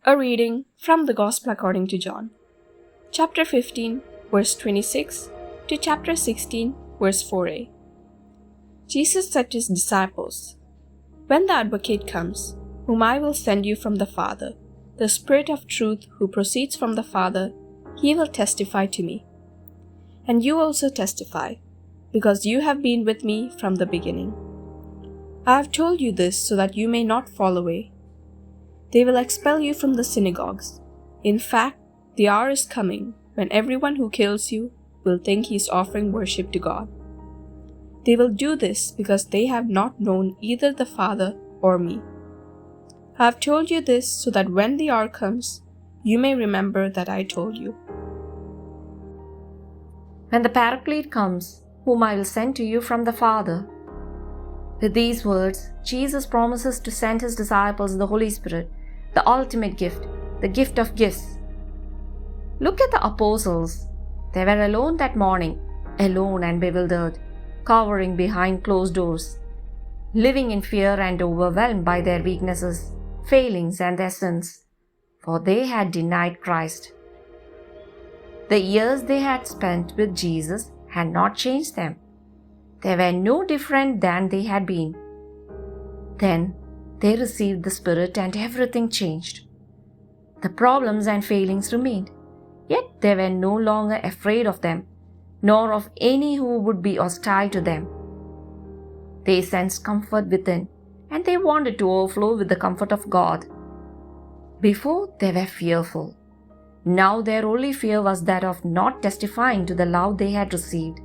A reading from the Gospel according to John, chapter 15, verse 26 to chapter 16, verse 4a. Jesus said to his disciples, "When the Advocate comes, whom I will send you from the Father, the Spirit of truth who proceeds from the Father, he will testify to me. And you also testify, because you have been with me from the beginning. I have told you this so that you may not fall away. They will expel you from the synagogues. In fact, the hour is coming when everyone who kills you will think he is offering worship to God. They will do this because they have not known either the Father or me. I have told you this so that when the hour comes, you may remember that I told you." When the Paraclete comes, whom I will send to you from the Father. With these words, Jesus promises to send his disciples the Holy Spirit, the ultimate gift, the gift of gifts. Look at the apostles. They were alone that morning, alone and bewildered, cowering behind closed doors, living in fear and overwhelmed by their weaknesses, failings, and their sins, for they had denied Christ. The years they had spent with Jesus had not changed them. They were no different than they had been. Then they received the Spirit and everything changed. The problems and failings remained, yet they were no longer afraid of them, nor of any who would be hostile to them. They sensed comfort within, and they wanted to overflow with the comfort of God. Before, they were fearful. Now their only fear was that of not testifying to the love they had received.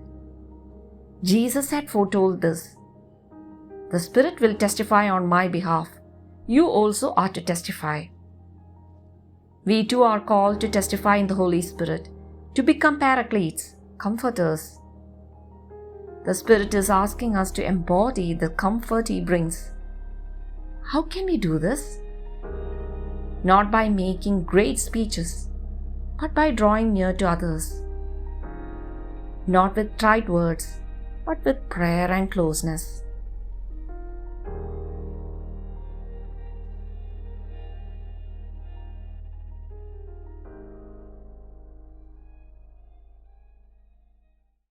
Jesus had foretold this. "The Spirit will testify on my behalf. You also are to testify." We too are called to testify in the Holy Spirit, to become paracletes, comforters. The Spirit is asking us to embody the comfort He brings. How can we do this? Not by making great speeches, but by drawing near to others. Not with trite words, but with prayer and closeness.